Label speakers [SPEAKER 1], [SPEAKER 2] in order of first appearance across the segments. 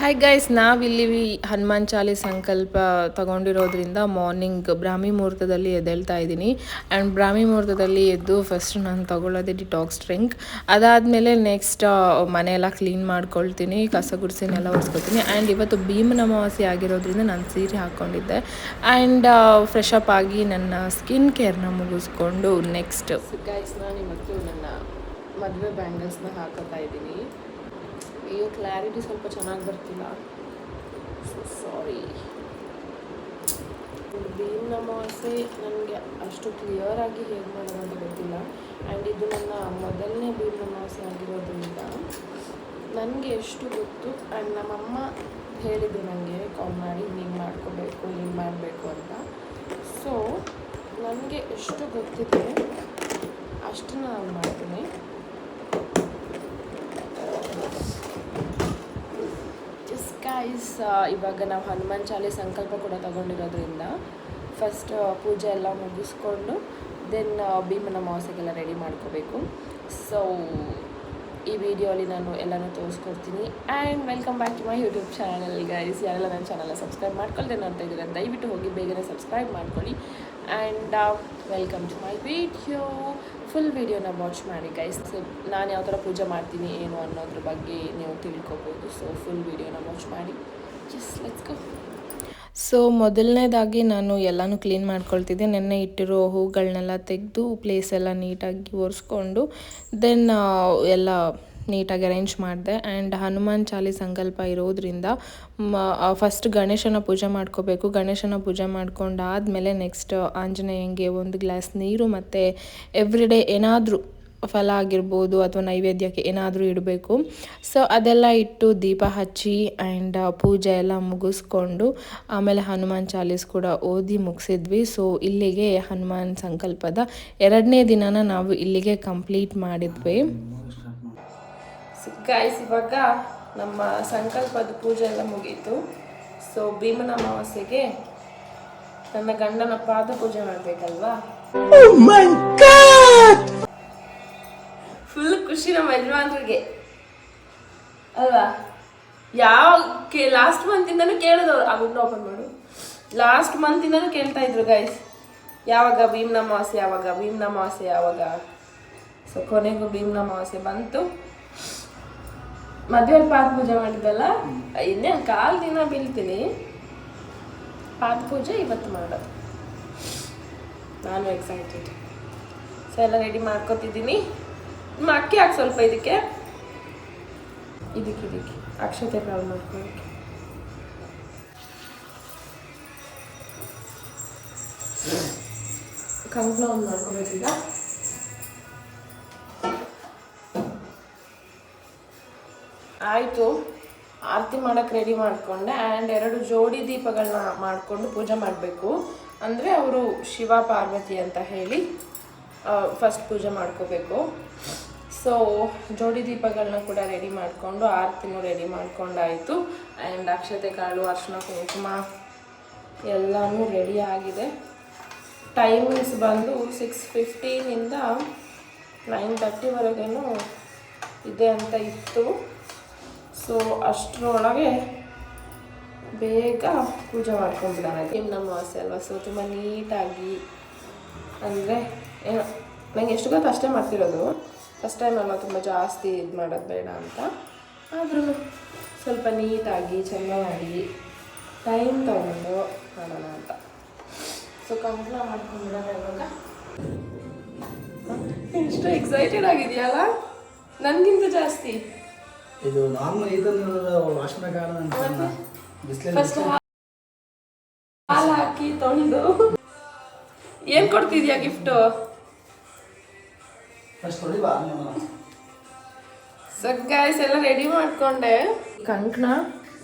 [SPEAKER 1] Hi guys, ನಾವಿಲ್ಲಿ ಹನುಮಾನ್ ಚಾಲೀಸ್ ಸಂಕಲ್ಪ ತಗೊಂಡಿರೋದ್ರಿಂದ morning ಬ್ರಾಹ್ಮಿ ಮುಹೂರ್ತದಲ್ಲಿ ಎದ್ದೇಳ್ತಾ ಇದ್ದೀನಿ. ಆ್ಯಂಡ್ ಬ್ರಾಹ್ಮಿ ಮುಹೂರ್ತದಲ್ಲಿ ಎದ್ದು ಫಸ್ಟ್ ನಾನು ತಗೊಳ್ಳೋದೇ ಡಿಟಾಕ್ಸ್ ಡ್ರಿಂಕ್. ಅದಾದಮೇಲೆ ನೆಕ್ಸ್ಟ್ ಮನೆಯೆಲ್ಲ ಕ್ಲೀನ್ ಮಾಡ್ಕೊಳ್ತೀನಿ, ಕಸ ಗುಡಿಸಿನೆಲ್ಲ ಒರೆಸ್ಕೊತೀನಿ. ಆ್ಯಂಡ್ ಇವತ್ತು ಭೀಮನ ಅಮಾವಾಸ್ಯೆ ಆಗಿರೋದ್ರಿಂದ ನಾನು ಸೀರೆ ಹಾಕ್ಕೊಂಡಿದ್ದೆ. ಆ್ಯಂಡ್ ಫ್ರೆಶ್ ಅಪ್ ಆಗಿ ನನ್ನ ಸ್ಕಿನ್ ಕೇರ್ನ ಮುಗಿಸ್ಕೊಂಡು ನೆಕ್ಸ್ಟ್ ಗೈಸ್ ನಾನು ಇವತ್ತು ನನ್ನ ಮದುವೆ ಬ್ಯಾಂಗಲ್ಸ್ನ ಹಾಕೋತಾ ಇದ್ದೀನಿ. ಅಯ್ಯೋ, ಕ್ಲಾರಿಟಿ ಸ್ವಲ್ಪ ಚೆನ್ನಾಗಿ ಬರ್ತಿಲ್ಲ, ಸಾರಿ. ಭೀಮನ ಅಮಾವಾಸ್ಯೆ ನನಗೆ ಅಷ್ಟು ಕ್ಲಿಯರಾಗಿ ಹೇಗೆ ಮಾಡೋದು ಅಂತ ಗೊತ್ತಿಲ್ಲ. ಆ್ಯಂಡ್ ಇದು ನನ್ನ ಮೊದಲನೇ ಭೀಮನ ಅಮಾವಾಸ್ಯೆ ಆಗಿರೋದ್ರಿಂದ ನನಗೆ ಎಷ್ಟು ಗೊತ್ತು. ಆ್ಯಂಡ್ ನಮ್ಮಮ್ಮ ಹೇಳಿದ್ದು ನನಗೆ ಕಾಲ್ ಮಾಡಿ ಹಿಂಗೆ ಮಾಡ್ಕೋಬೇಕು, ಹಿಂಗೆ ಮಾಡಬೇಕು ಅಂತ. ಸೊ ನನಗೆ ಎಷ್ಟು ಗೊತ್ತಿದೆ ಅಷ್ಟನ್ನು ನಾನು ಮಾಡ್ತೀನಿ. ಇವಾಗ ನಾವು ಹನುಮಾನ್ ಚಾಲೀಸ್ ಸಂಕಲ್ಪ ಕೂಡ ತಗೊಂಡಿರೋದ್ರಿಂದ ಫಸ್ಟ್ ಪೂಜೆ ಎಲ್ಲ ಮುಗಿಸ್ಕೊಂಡು ದೆನ್ ಭೀಮನ ಅಮಾವಾಸ್ಯೆಗೆಲ್ಲ ರೆಡಿ ಮಾಡ್ಕೋಬೇಕು. ಸೊ ಈ ವಿಡಿಯೋಲಿ ನಾನು ಎಲ್ಲನೂ ತೋರಿಸ್ಕೊಡ್ತೀನಿ. And welcome back to my YouTube channel guys. ಯಾರೆಲ್ಲ ನನ್ನ ಚಾನಲ್ನ ಸಬ್ಸ್ಕ್ರೈಬ್ ಮಾಡ್ಕೊಳ್ದೆ ನೋಡ್ತಾ ಇದ್ದೀರ ದಯವಿಟ್ಟು ಹೋಗಿ ಬೇಗನೆ ಸಬ್ಸ್ಕ್ರೈಬ್ ಮಾಡ್ಕೊಳ್ಳಿ. And welcome to my video. Full ವಿಡಿಯೋನ ವಾಚ್ ಮಾಡಿ ಗೈಸ್. ನಾನು ಯಾವ ಥರ ಪೂಜೆ ಮಾಡ್ತೀನಿ ಏನು ಅನ್ನೋದ್ರ ಬಗ್ಗೆ ನೀವು ತಿಳ್ಕೊಬೋದು. ಸೊ ಫುಲ್ ವಿಡಿಯೋನ ವಾಚ್ ಮಾಡಿ. Just let's go. ಸೊ ಮೊದಲನೇದಾಗಿ ನಾನು ಎಲ್ಲನೂ ಕ್ಲೀನ್ ಮಾಡ್ಕೊಳ್ತಿದ್ದೆ. ನೆನ್ನೆ ಇಟ್ಟಿರೋ ಹೂಗಳನ್ನೆಲ್ಲ ತೆಗೆದು ಪ್ಲೇಸ್ ಎಲ್ಲ ನೀಟಾಗಿ ಒರೆಸ್ಕೊಂಡು ದೆನ್ ಎಲ್ಲ ನೀಟಾಗಿ ಅರೇಂಜ್ ಮಾಡಿದೆ. ಆ್ಯಂಡ್ ಹನುಮಾನ್ ಚಾಲೀಸ್ ಸಂಕಲ್ಪ ಇರೋದ್ರಿಂದ ಫಸ್ಟ್ ಗಣೇಶನ ಪೂಜೆ ಮಾಡ್ಕೋಬೇಕು. ಗಣೇಶನ ಪೂಜೆ ಮಾಡ್ಕೊಂಡಾದಮೇಲೆ ನೆಕ್ಸ್ಟ್ ಆಂಜನೇಯಂಗೆ ಒಂದು ಗ್ಲಾಸ್ ನೀರು ಮತ್ತು ಎವ್ರಿಡೇ ಏನಾದರೂ ಫಲ ಆಗಿರ್ಬೋದು ಅಥವಾ ನೈವೇದ್ಯಕ್ಕೆ ಏನಾದರೂ ಇಡಬೇಕು. ಸೊ ಅದೆಲ್ಲ ಇಟ್ಟು ದೀಪ ಹಚ್ಚಿ ಆ್ಯಂಡ್ ಪೂಜೆ ಎಲ್ಲ ಮುಗಿಸ್ಕೊಂಡು ಆಮೇಲೆ ಹನುಮಾನ್ ಚಾಲೀಸ್ ಕೂಡ ಓದಿ ಮುಗಿಸಿದ್ವಿ. ಸೊ ಇಲ್ಲಿಗೆ ಹನುಮಾನ್ ಸಂಕಲ್ಪದ 2ನೇ ದಿನನ ನಾವು ಇಲ್ಲಿಗೆ ಕಂಪ್ಲೀಟ್ ಮಾಡಿದ್ವಿ. ಗೈಸ್ ಇವಾಗ ನಮ್ಮ ಸಂಕಲ್ಪದ ಪೂಜೆ ಎಲ್ಲ ಮುಗೀತು. ಸೊ ಭೀಮನ ಅಮಾವಾಸ್ಯೆಗೆ ನನ್ನ ಗಂಡನ ಪಾದ ಪೂಜೆ ಮಾಡಬೇಕಲ್ವಾ. ಫುಲ್ ಖುಷಿ ನಮ್ಮ ಯಜಮಾನ್ರಿಗೆ ಅಲ್ವಾ. ಲಾಸ್ಟ್ ಮಂತಿಂದನೂ ಕೇಳಿದವ್ರು, ಆ ಗುಡ್ನ ಓಪನ್ ಮಾಡು. ಲಾಸ್ಟ್ ಮಂತಿಂದನೂ ಕೇಳ್ತಾ ಇದ್ರು ಗೈಸ್, ಯಾವಾಗ ಭೀಮನ ಅಮಾವಾಸ್ಯೆ, ಯಾವಾಗ ಭೀಮನ ಅಮಾವಾಸ್ಯೆ, ಯಾವಾಗ. ಸೊ ಕೊನೆಗೂ ಭೀಮನ ಅಮಾವಾಸ್ಯೆ ಬಂತು. ಮದುವೆ ಪಾದ ಪೂಜೆ ಮಾಡಿದ್ದಲ್ಲ, ಇನ್ನೇ 4 ದಿನ ಬೀಳ್ತೀನಿ. ಪಾದ ಪೂಜೆ ಇವತ್ತು ಮಾಡೋದು. ನಾನು ಎಕ್ಸೈಟೆಡ್. ಸೊ ಎಲ್ಲ ರೆಡಿ ಮಾಡ್ಕೊತಿದ್ದೀನಿ. ಅಕ್ಕಿ ಹಾಕಿ ಸ್ವಲ್ಪ ಇದಕ್ಕೆ ಅಕ್ಷತೆ ಕಾಳು ಮಾಡ್ಕೊಳ್ಳೋಕ್ಕೆ. ಕಂಕಣ ಒಂದು ಮಾಡ್ಕೊಬೇಕೀಗ. ಆಯಿತು, ಆರತಿ ಮಾಡೋಕ್ಕೆ ರೆಡಿ ಮಾಡಿಕೊಂಡೆ. ಆ್ಯಂಡ್ 2 ಜೋಡಿ ದೀಪಗಳನ್ನ ಮಾಡಿಕೊಂಡು ಪೂಜೆ ಮಾಡಬೇಕು. ಅಂದರೆ ಅವರು ಶಿವ ಪಾರ್ವತಿ ಅಂತ ಹೇಳಿ ಫಸ್ಟ್ ಪೂಜೆ ಮಾಡ್ಕೋಬೇಕು. ಸೊ ಜೋಡಿ ದೀಪಗಳನ್ನ ಕೂಡ ರೆಡಿ ಮಾಡಿಕೊಂಡು ಆರತಿನೂ ರೆಡಿ ಮಾಡ್ಕೊಂಡಾಯಿತು. ಆ್ಯಂಡ್ ಅಕ್ಷತೆ ಕಾಳು, ಅರಿಶಿನ, ಕುಂಕುಮ ಎಲ್ಲನೂ ರೆಡಿ ಆಗಿದೆ. ಟೈಮಿಂಗ್ಸ್ ಬಂದು 6:15 9:30ವರೆಗೂ ಇದೆ ಅಂತ ಇತ್ತು. ಸೊ ಅಷ್ಟರೊಳಗೆ ಬೇಗ ಪೂಜೆ ಮಾಡ್ಕೊಂಡ್ಬಿಡೋಣ. ಭೀಮನ ಅಮಾವಾಸ್ಯೆ ಅಲ್ವಾ, ಸೊ ತುಂಬ ನೀಟಾಗಿ, ಅಂದರೆ ಏನೋ ನಂಗೆ ಎಷ್ಟು ಗೊತ್ತು ಅಷ್ಟೇ ಮಾಡ್ತಿರೋದು. ಫಸ್ಟ್ ಟೈಮ್ ಅಲ್ವಾ, ತುಂಬ ಜಾಸ್ತಿ ಇದು ಮಾಡೋದು ಬೇಡ ಅಂತ. ಆದರೂ ಸ್ವಲ್ಪ ನೀಟಾಗಿ ಚೆನ್ನಾಗಿ ಟೈಮ್ ತಗೊಂಡು ಮಾಡೋಣ ಅಂತ. ಸೊ ಕಂಕಣ ಮಾಡ್ಕೊಂಡ್ಬಿಡೋಣ ಇವಾಗ. ಎಷ್ಟು ಎಕ್ಸೈಟೆಡ್ ಆಗಿದೆಯಲ್ಲ, ನನಗಿಂತ ಜಾಸ್ತಿ.
[SPEAKER 2] ಇದು ನಾರ್ಮಲ್ ಇದನ್ನು ವಾಶ್
[SPEAKER 1] ಫಸ್ಟ್ ಹಾಲು ಹಾಕಿ ತೊಳೆದು ಏನು ಕೊಡ್ತಿದ್ಯಾ ಗಿಫ್ಟು? ಸೊ ಗೈಸ್ ಎಲ್ಲ ರೆಡಿ ಮಾಡಿಕೊಂಡೆ. ಕಂಕಣ,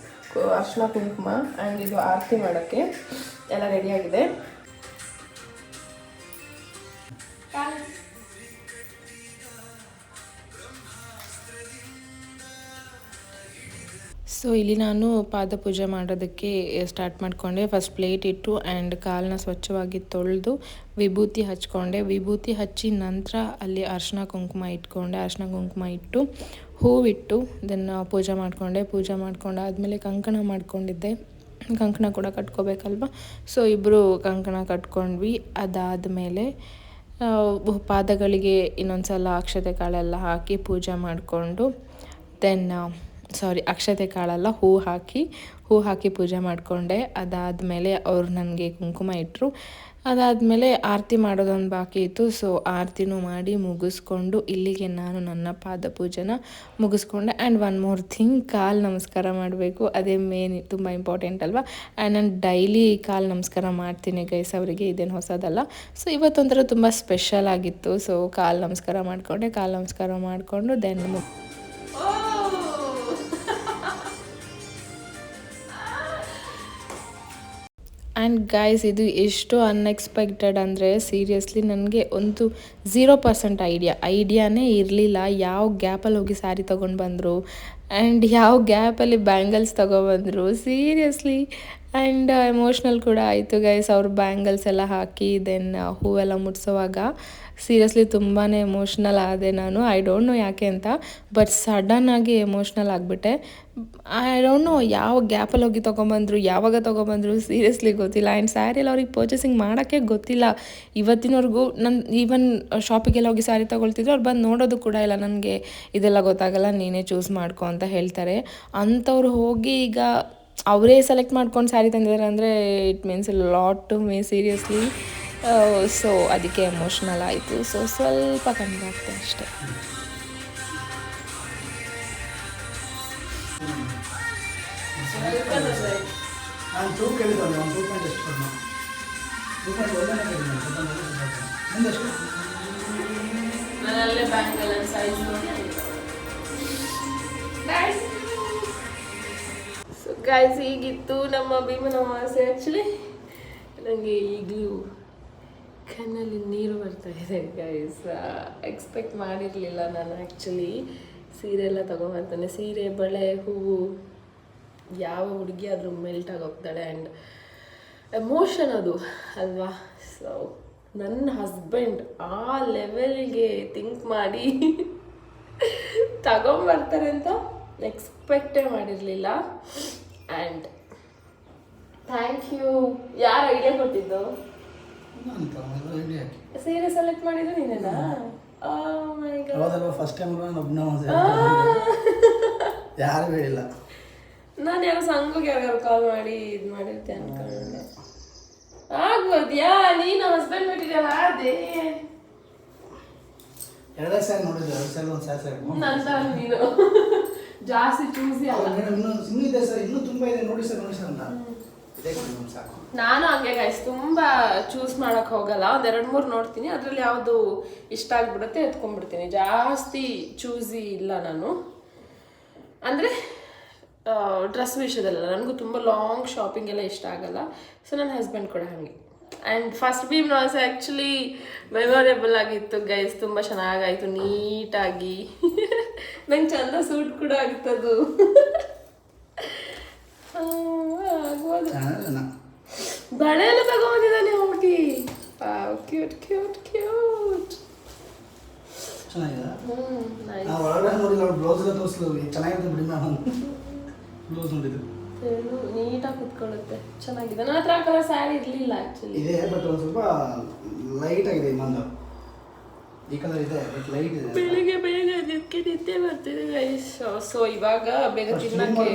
[SPEAKER 1] ಅರಿಶಿನ, ಕುಂಕುಮ ಆ್ಯಂಡ್ ಇದು ಆರತಿ ಮಾಡೋಕ್ಕೆ ಎಲ್ಲ ರೆಡಿಯಾಗಿದೆ. ಸೊ ಇಲ್ಲಿ ನಾನು ಪಾದ ಪೂಜೆ ಮಾಡೋದಕ್ಕೆ ಸ್ಟಾರ್ಟ್ ಮಾಡಿಕೊಂಡೆ. ಫಸ್ಟ್ ಪ್ಲೇಟ್ ಇಟ್ಟು ಆ್ಯಂಡ್ ಕಾಲನ್ನ ಸ್ವಚ್ಛವಾಗಿ ತೊಳೆದು ವಿಭೂತಿ ಹಚ್ಕೊಂಡೆ. ವಿಭೂತಿ ಹಚ್ಚಿ ನಂತರ ಅಲ್ಲಿ ಅರಿಶಿನ ಕುಂಕುಮ ಇಟ್ಕೊಂಡೆ. ಅರಿಶಿನ ಕುಂಕುಮ ಇಟ್ಟು ಹೂವಿಟ್ಟು ದೆನ್ ಪೂಜೆ ಮಾಡಿಕೊಂಡೆ. ಪೂಜೆ ಮಾಡ್ಕೊಂಡಾದಮೇಲೆ ಕಂಕಣ ಮಾಡ್ಕೊಂಡಿದ್ದೆ. ಕಂಕಣ ಕೂಡ ಕಟ್ಕೋಬೇಕಲ್ವ, ಸೊ ಇಬ್ಬರು ಕಂಕಣ ಕಟ್ಕೊಂಡ್ವಿ. ಅದಾದಮೇಲೆ ಪಾದಗಳಿಗೆ ಇನ್ನೊಂದು ಸಲ ಅಕ್ಷತೆ ಕಾಳೆಲ್ಲ ಹಾಕಿ ಪೂಜೆ ಮಾಡಿಕೊಂಡು ದೆನ್ ಅಕ್ಷತೆ ಕಾಳಲ್ಲ ಹೂ ಹಾಕಿ ಪೂಜೆ ಮಾಡಿಕೊಂಡೆ. ಅದಾದಮೇಲೆ ಅವ್ರು ನನಗೆ ಕುಂಕುಮ ಇಟ್ಟರು. ಅದಾದಮೇಲೆ ಆರತಿ ಮಾಡೋದೊಂದು ಬಾಕಿ ಇತ್ತು. ಸೊ ಆರತಿನೂ ಮಾಡಿ ಮುಗಿಸ್ಕೊಂಡು ಇಲ್ಲಿಗೆ ನಾನು ನನ್ನ ಪಾದ ಪೂಜೆನ ಮುಗಿಸ್ಕೊಂಡೆ. ಆ್ಯಂಡ್ ಒನ್ ಮೋರ್ ಥಿಂಗ್, ಕಾಲು ನಮಸ್ಕಾರ ಮಾಡಬೇಕು, ಅದೇ ಮೇನ್ ತುಂಬ ಇಂಪಾರ್ಟೆಂಟ್ ಅಲ್ವಾ. ಆ್ಯಂಡ್ ನಾನು ಡೈಲಿ ಕಾಲು ನಮಸ್ಕಾರ ಮಾಡ್ತೀನಿ ಗೈಸ್, ಅವರಿಗೆ ಇದೇನು ಹೊಸದಲ್ಲ. ಸೊ ಇವತ್ತೊಂಥರ ತುಂಬ ಸ್ಪೆಷಲ್ ಆಗಿತ್ತು. ಸೊ ಕಾಲು ನಮಸ್ಕಾರ ಮಾಡಿಕೊಂಡು ದೆನ್ ಆ್ಯಂಡ್ ಗೈಸ್, ಇದು ಎಷ್ಟು ಅನ್ಎಕ್ಸ್ಪೆಕ್ಟೆಡ್ ಅಂದರೆ ಸೀರಿಯಸ್ಲಿ ನನಗೆ ಒಂದು 0% ಐಡಿಯಾನೇ ಇರಲಿಲ್ಲ. ಯಾವ ಗ್ಯಾಪಲ್ಲಿ ಹೋಗಿ ಸ್ಯಾರಿ ತೊಗೊಂಡು ಬಂದರು ಆ್ಯಂಡ್ ಯಾವ ಗ್ಯಾಪಲ್ಲಿ ಬ್ಯಾಂಗಲ್ಸ್ ತೊಗೊಬಂದರು ಸೀರಿಯಸ್ಲಿ. ಆ್ಯಂಡ್ ಎಮೋಷ್ನಲ್ ಕೂಡ ಆಯಿತು ಗೈಸ್, ಅವ್ರ ಬ್ಯಾಂಗಲ್ಸ್ ಎಲ್ಲ ಹಾಕಿ ದೆನ್ ಹೂವೆಲ್ಲ ಮುಟ್ಸೋವಾಗ ಸೀರಿಯಸ್ಲಿ ತುಂಬಾ ಎಮೋಷ್ನಲ್ ಆದೆ ನಾನು. ಐ ಡೋಂಟ್ ನೋ ಯಾಕೆ ಅಂತ, ಬಟ್ ಸಡನ್ನಾಗಿ ಎಮೋಷ್ನಲ್ ಆಗಿಬಿಟ್ಟೆ. ಐ ಡೋಂಟ್ ನೋ ಯಾವ ಗ್ಯಾಪಲ್ಲಿ ಹೋಗಿ ತೊಗೊಂಬಂದರು, ಯಾವಾಗ ತೊಗೊಬಂದರು ಸೀರಿಯಸ್ಲಿ ಗೊತ್ತಿಲ್ಲ. ಆ್ಯಂಡ್ ಸ್ಯಾರಿಯಲ್ಲಿ ಅವ್ರಿಗೆ ಪರ್ಚೇಸಿಂಗ್ ಮಾಡೋಕ್ಕೆ ಗೊತ್ತಿಲ್ಲ ಇವತ್ತಿನವರೆಗೂ. ನಾನು ಈವನ್ ಶಾಪಿಗೆಲ್ಲ ಹೋಗಿ ಸ್ಯಾರಿ ತೊಗೊಳ್ತಿದ್ರು, ಅವ್ರು ಬಂದು ನೋಡೋದು ಕೂಡ ಇಲ್ಲ. ನನಗೆ ಇದೆಲ್ಲ ಗೊತ್ತಾಗಲ್ಲ, ನೀನೇ ಚೂಸ್ ಮಾಡ್ಕೊ ಅಂತ ಹೇಳ್ತಾರೆ. ಅಂಥವ್ರು ಹೋಗಿ ಈಗ ಅವರೇ ಸೆಲೆಕ್ಟ್ ಮಾಡ್ಕೊಂಡು ಸ್ಯಾರಿ ತಂದಿದ್ದಾರೆ ಅಂದರೆ it means lot to me seriously. So ಅದಕ್ಕೆ ಎಮೋಷ್ನಲ್ ಆಯಿತು. ಸೊ ಸ್ವಲ್ಪ ಕಮ್ಮಿ ಆಗ್ತದೆ ಅಷ್ಟೇ.
[SPEAKER 2] ನಾನು ತೂಕ ಕೇಳಿದ್ದೆ, ಒಂದು 2 ಪಾಯಿಂಟ್ ಎಷ್ಟು ಕೊಡೋಣ, 2 ಪಾಯಿಂಟ್ ಒಳ್ಳೆನೇ ಕೇಳಿದ್ದೆ. ಮುಂದೆಷ್ಟು
[SPEAKER 1] ನನ್ನಲ್ಲೇ ಬ್ಯಾಂಗಲ್ ಸೈಜ್ ನೋಡಿ. ಸೊ ಗೈಸ್, ಹೀಗಿತ್ತು ನಮ್ಮ ಭೀಮನ ಅಮಾವಾಸ್ಯೆ. ಆ್ಯಕ್ಚುಲಿ ನನಗೆ ಈಗಲೂ ಕಣ್ಣಲ್ಲಿ ನೀರು ಬರ್ತಾ ಇದೆ ಗೈಸ್. ಎಕ್ಸ್ಪೆಕ್ಟ್ ಮಾಡಿರಲಿಲ್ಲ ನಾನು. ಆ್ಯಕ್ಚುಲಿ ಸೀರೆ ಎಲ್ಲ ತೊಗೊಂಬರ್ತಾನೆ, ಸೀರೆ ಬಳೆ ಹೂವು ಯಾವ ಹುಡುಗಿ ಆದರೂ ಮೆಲ್ಟ್ ಆಗೋಗ್ತಾಳೆ. ಆ್ಯಂಡ್ ಎಮೋಷನ್ ಅದು ಅಲ್ವಾ. ಸೊ ನನ್ನ ಹಸ್ಬೆಂಡ್ ಆ ಲೆವೆಲ್ಗೆ ಥಿಂಕ್ ಮಾಡಿ ತಗೊಂಬರ್ತಾರೆ ಅಂತ ಎಕ್ಸ್ಪೆಕ್ಟೇ ಮಾಡಿರಲಿಲ್ಲ. And thank you. ಯಾರು ಐಡಿಯಾ ಕೊಟ್ಟಿದ್ದು? ಸೀರೆ ಸೆಲೆಕ್ಟ್ ಮಾಡಿದ್ದು ನೀನೇನಾ?
[SPEAKER 2] ಫಸ್ಟ್ ಟೈಮ್ ಯಾರು ಹೇಳಿಲ್ಲ.
[SPEAKER 1] ನಾನು ಯಾರು ಸಂಘಕ್ಕೆ ಯಾರು ಕಾಲ್ ಮಾಡಿ ಇದು ಮಾಡಿರ್ತೆ ಅನ್ಕೊಂಡೆ. ಆಗ್ಬೋದ್ಯಾ? ನೀನು ಹಸ್ಬೆಂಡ್ ಬಿಟ್ಟಿರಲ್ಲ ಅದೇ
[SPEAKER 2] ಎರಡೇ ಸ್ಯಾರಿ ನೋಡಿದ್ದೆ, 2 ಸ್ಯಾರಿ ಒಂದು ಸ್ಯಾರಿ
[SPEAKER 1] ನಂತರ ನೀನು ಜಾಸ್ತಿ ಚೂಸಿ ಅಲ್ಲ.
[SPEAKER 2] ಇನ್ನೂ ಇದೆ ಸರ್, ಇನ್ನೂ ತುಂಬ ಇದೆ ನೋಡಿ ಸರ್ ಅಂತ.
[SPEAKER 1] ನಾನು ಹಂಗೆ ಗೈಸ್ ತುಂಬಾ ಚೂಸ್ ಮಾಡಕ್ ಹೋಗಲ್ಲ. ಒಂದ್ 2-3 ನೋಡ್ತೀನಿ, ಅದ್ರಲ್ಲಿ ಯಾವ್ದು ಇಷ್ಟ ಆಗ್ಬಿಡುತ್ತೆ ಎತ್ಕೊಂಡ್ಬಿಡ್ತೀನಿ. ಜಾಸ್ತಿ ಚೂಸಿ ಇಲ್ಲ ನಾನು, ಅಂದ್ರೆ ಡ್ರೆಸ್ ವಿಷಯದಲ್ಲ. ನನಗೂ ತುಂಬ ಲಾಂಗ್ ಶಾಪಿಂಗ್ ಎಲ್ಲ ಇಷ್ಟ ಆಗಲ್ಲ. ಸೊ ನನ್ನ ಹಸ್ಬೆಂಡ್ ಕೂಡ ಹಾಗೆ. ಆ್ಯಂಡ್ ಫಸ್ಟ್ ಭೀಮ್ ನಾಸ್ ಆ್ಯಕ್ಚುಲಿ ಮೆಮೊರೇಬಲ್ ಆಗಿತ್ತು ಗೈಸ್. ತುಂಬ ಚೆನ್ನಾಗಾಯಿತು, ನೀಟಾಗಿ. ನಂಗೆ ಚಂದ ಸೂಟ್ ಕೂಡ ಆಗ್ತದು. ಆಗ್ಬೋದು. ಬಳೆ ಎಲ್ಲ ತಗೊಂಡಿದ್ದಾನೆ ಹೋಗಿ. Cute cute cute. ನೀಟಾಗಿ ಕುತ್ಕೊಳ್ಳುತ್ತೆ, ಚೆನ್ನಾಗಿದೆ. ನನ್ನ ಹತ್ರ ಕಲರ್ ಸ್ಯಾರಿ ಇರಲಿಲ್ಲ ಆ್ಯಕ್ಚುಲಿ.
[SPEAKER 2] ಇದೆ ಬಟ್ ಒಂದು ಸ್ವಲ್ಪ ಲೈಟ್ ಆಗಿದೆ. ಇನ್ನೊಂದು ಈ ಕಲರ್ ಇದೆ ಬಟ್ ಲೈಟ್ ಇದೆ.
[SPEAKER 1] ಬೆಳಿಗ್ಗೆ ಬೇಗ ಅದಕ್ಕೆ ನಿದ್ದೆ ಬರ್ತಿದೆ ಗೈಸ್. ಸೊ ಇವಾಗ ಬೇಗ ತಿನ್ನಕ್ಕೆ.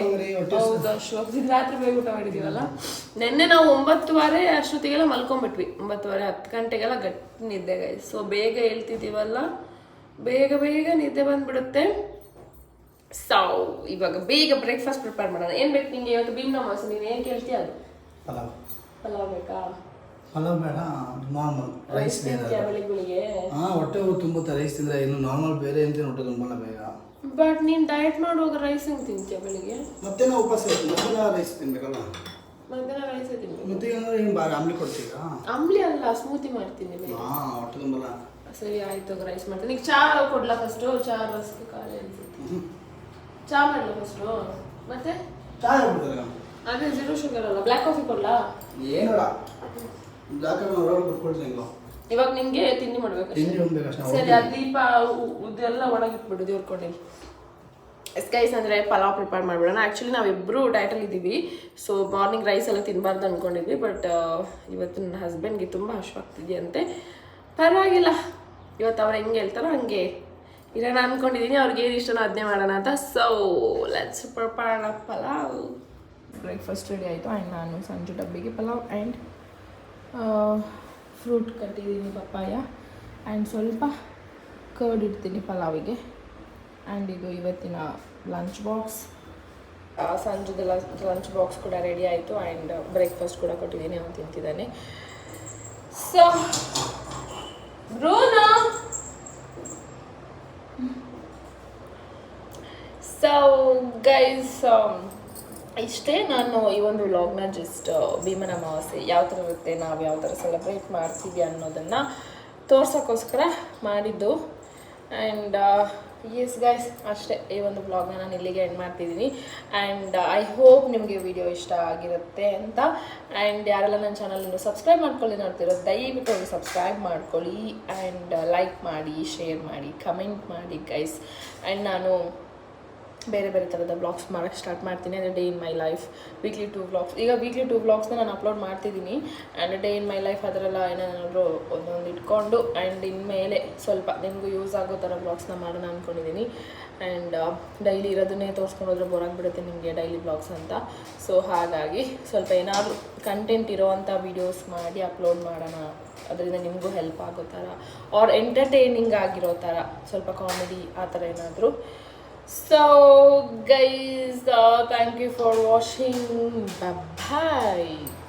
[SPEAKER 1] ಹೌದು, ಅಷ್ಟು ರಾತ್ರಿ ಬೇಗ ಊಟ ಮಾಡಿದೀವಲ್ಲ. ನಿನ್ನೆ ನಾವು 9:15 ಅಷ್ಟೊತ್ತಿಗೆಲ್ಲ ಮಲ್ಕೊಂಡ್ಬಿಟ್ವಿ. 9:30 10 ಗಂಟೆಗೆಲ್ಲ ಗಟ್ಟಿ ನಿದ್ದೆ ಗೈಸ್. ಸೊ ಬೇಗ ಹೇಳ್ತಿದ್ದೀವಲ್ಲ, ಬೇಗ ಬೇಗ ನಿದ್ದೆ ಬಂದ್ಬಿಡುತ್ತೆ. ಸೊ ಇವಾಗ ಬೇಗ ಬ್ರೇಕ್ಫಾಸ್ಟ್ ಪ್ರಿಪೇರ್ ಮಾಡೋಣ. ಏನು ಬೇಕು ನಿಂಗೆ ಇವತ್ತು? ಭೀಮ್ ಅಮಾವಾಸ್ಯೆ, ನೀನು ಏನು ಕೇಳ್ತೀಯ ಅದು? ಪಲಾವ್ ಬೇಕಾ?
[SPEAKER 2] ಪಲಾವ್ ಬೇಡ, ನಾರ್ಮಲ್ ರೈಸ್
[SPEAKER 1] ಬೆಳಿಗ್ಗೆ.
[SPEAKER 2] ಹೊಟ್ಟೆ ತುಂಬುತ್ತೆ ರೈಸ್ ತಿಂದರೆ. ಇನ್ನು ನಾರ್ಮಲ್ ಬೇರೆ ಅಂತ ಹೊಟ್ಟೆ ತುಂಬಲ್ಲ ಬೇಗ.
[SPEAKER 1] ಬಟ್ ನೀನು ಡಯಟ್ ಮಾಡುವಾಗ ರೈಸ್ ಹೆಂಗೆ ತಿಂತೀಯ ಬೆಳಿಗ್ಗೆ?
[SPEAKER 2] ಮತ್ತೆ ನಾವು ಉಪವಾಸ ಇರ್ತೀವಿ, ರೈಸ್ ತಿನ್ಬೇಕಲ್ಲ.
[SPEAKER 1] ಮಧ್ಯಾಹ್ನ ರೈಸೇ ತಿನ್ಬೇಕು.
[SPEAKER 2] ಮತ್ತೆ ಏನು ಅಂಬ್ಲಿ ಕೊಡ್ತೀರಾ?
[SPEAKER 1] ಅಂಬ್ಲಿ ಅಲ್ಲ, ಸ್ಮೂತಿ ಮಾಡ್ತೀನಿ.
[SPEAKER 2] ಹೊಟ್ಟೆ ತುಂಬಲ್ಲ.
[SPEAKER 1] ಸರಿ ಆಯ್ತು, ರೈಸ್ ಮಾಡ್ತೀನಿ. ಈಗ ಚಾ ಕೊಡ್ಲಾ ಫಸ್ಟು? ಚಾ ರಸ್ಗೆ ಖಾಲಿ ಅನ್ಸುತ್ತೆ. ಚಾ ಮಾಡಲ ಫಸ್ಟು? ಮತ್ತೆ
[SPEAKER 2] ಚಾ ಕೊಡ್ತಾರೆ.
[SPEAKER 1] ಅದೇ 0 ಶುಗರ್ ಅಲ್ಲ. ಬ್ಲ್ಯಾಕ್ ಕಾಫಿ ಕೊಡ್ಲಾ?
[SPEAKER 2] ಏನಲ್ಲ, ಬ್ಲ್ಯಾಕ್ ಕಾಫಿ ಕೊಡ್ಕೊಡ್ತೀನಿ.
[SPEAKER 1] ಇವಾಗ ನಿಂಗೆ ತಿಂಡಿ ಮಾಡ್ಬೇಕು. ಸರಿ, ಆ ದೀಪ ಇದೆಲ್ಲ ಒಣಗಿಟ್ಬಿಡು ದೇವ್ರ ಕೊಡಿ. ಗೈಸ್ ಅಂದರೆ ಪಲಾವ್ ಪ್ರಿಪೇರ್ ಮಾಡಿಬಿಡೋಣ. ಆ್ಯಕ್ಚುಲಿ ನಾವಿಬ್ಬರು ಡಯಟಲ್ಲಿ ಇದ್ದೀವಿ. ಸೊ ಮಾರ್ನಿಂಗ್ ರೈಸ್ ಎಲ್ಲ ತಿನ್ನಬಾರ್ದು ಅಂದ್ಕೊಂಡಿದ್ವಿ. ಬಟ್ ಇವತ್ತು ನನ್ನ ಹಸ್ಬೆಂಡ್ಗೆ ತುಂಬ ಹಶ್ವಾಗ್ತಿದೆಯಂತೆ. ಪರವಾಗಿಲ್ಲ, ಇವತ್ತು ಅವ್ರು ಹೆಂಗೆ ಹೇಳ್ತಾರೋ ಹಂಗೆ ಇರೋಣ ಅಂದ್ಕೊಂಡಿದ್ದೀನಿ. ಅವ್ರಿಗೆ ಏನು ಇಷ್ಟನೋ ಅದನ್ನೇ ಮಾಡೋಣ ಅಂತ. So let's prepare pulao. Breakfast ready ಆಯಿತು. ಆ್ಯಂಡ್ ನಾನು ಸಂಜು ಡಬ್ಬಿಗೆ ಪಲಾವ್ ಆ್ಯಂಡ್ ಫ್ರೂಟ್ ಕಟ್ಟಿದ್ದೀನಿ, ಪಪ್ಪಾಯ. ಆ್ಯಂಡ್ ಸ್ವಲ್ಪ ಕರ್ಡ್ ಇಡ್ತೀನಿ ಪಲಾವಿಗೆ. ಆ್ಯಂಡ್ ಇದು ಇವತ್ತಿನ ಲಂಚ್ ಬಾಕ್ಸ್. ಸಂಜುದ ಲಂಚ್ ಬಾಕ್ಸ್ ಕೂಡ ರೆಡಿ ಆಯಿತು. ಆ್ಯಂಡ್ ಬ್ರೇಕ್ಫಾಸ್ಟ್ ಕೂಡ ಕೊಟ್ಟಿದ್ದೀನಿ, ಅವನು ತಿಂತಿದ್ದಾನೆ. ಸೊ ಬ್ರೂನೋ, ಸೊ ಗೈಸ್ ಇಷ್ಟೇ. ನಾನು ಈ ಒಂದು ವ್ಲಾಗ್ನ ಜಸ್ಟ್ ಭೀಮನ ಅಮಾವಾಸ್ಯೆ ಯಾವ ಥರ ಇರುತ್ತೆ, ನಾವು ಯಾವ ಥರ ಸೆಲೆಬ್ರೇಟ್ ಮಾಡ್ತೀವಿ ಅನ್ನೋದನ್ನು ತೋರ್ಸೋಕ್ಕೋಸ್ಕರ ಮಾಡಿದ್ದು. ಆ್ಯಂಡ್ ಎಸ್ ಗೈಸ್, ಅಷ್ಟೇ. ಈ ಒಂದು ಬ್ಲಾಗ್ನ ನಾನು ಇಲ್ಲಿಗೆ ಎಂಡ್ ಮಾಡ್ತಿದ್ದೀನಿ. ಆ್ಯಂಡ್ ಐ ಹೋಪ್ ನಿಮಗೆ ವಿಡಿಯೋ ಇಷ್ಟ ಆಗಿರುತ್ತೆ ಅಂತ. ಆ್ಯಂಡ್ ಯಾರೆಲ್ಲ ನನ್ನ ಚಾನಲನ್ನು ಸಬ್ಸ್ಕ್ರೈಬ್ ಮಾಡ್ಕೊಳ್ಳಿ ನೋಡ್ತಿರೋ, ದಯವಿಟ್ಟು ಸಬ್ಸ್ಕ್ರೈಬ್ ಮಾಡ್ಕೊಳ್ಳಿ. ಆ್ಯಂಡ್ ಲೈಕ್ ಮಾಡಿ, ಶೇರ್ ಮಾಡಿ, ಕಮೆಂಟ್ ಮಾಡಿ ಗೈಸ್. ಆ್ಯಂಡ್ ನಾನು ಬೇರೆ ಬೇರೆ ಥರದ ಬ್ಲಾಗ್ಸ್ ಮಾಡೋಕ್ಕೆ ಸ್ಟಾರ್ಟ್ ಮಾಡ್ತೀನಿ. ಅಂದರೆ day in my life, weekly 2 vlogs. ಈಗ ವೀಕ್ಲಿ 2 ವ್ಲಾಗ್ಸ್ನ ನಾನು ಅಪ್ಲೋಡ್ ಮಾಡ್ತಿದ್ದೀನಿ. And day in my life ಅದರೆಲ್ಲ ಏನಾದರೂ ಒಂದೊಂದು ಇಟ್ಕೊಂಡು ಆ್ಯಂಡ್ ಇನ್ಮೇಲೆ ಸ್ವಲ್ಪ ನಿಮಗೂ ಯೂಸ್ ಆಗೋ ಥರ ಬ್ಲಾಗ್ಸ್ನ ಮಾಡೋಣ ಅಂದ್ಕೊಂಡಿದ್ದೀನಿ. ಆ್ಯಂಡ್ ಡೈಲಿ ಇರೋದನ್ನೇ ತೋರಿಸ್ಕೊಂಡು ಹೋದ್ರೆ ಬೋರ್ ಆಗಿಬಿಡುತ್ತೆ ನಿಮಗೆ ಡೈಲಿ ಬ್ಲಾಗ್ಸ್ ಅಂತ. ಸೊ ಹಾಗಾಗಿ ಸ್ವಲ್ಪ ಏನಾದರೂ ಕಂಟೆಂಟ್ ಇರೋವಂಥ ವೀಡಿಯೋಸ್ ಮಾಡಿ ಅಪ್ಲೋಡ್ ಮಾಡೋಣ, ಅದರಿಂದ ನಿಮಗೂ ಹೆಲ್ಪ್ ಆಗೋ ಥರ, ಆರ್ ಎಂಟರ್ಟೈನಿಂಗ್ ಆಗಿರೋ ಥರ, ಸ್ವಲ್ಪ ಕಾಮಿಡಿ ಆ ಥರ ಏನಾದರೂ. So guys, thank you for watching. Bye bye.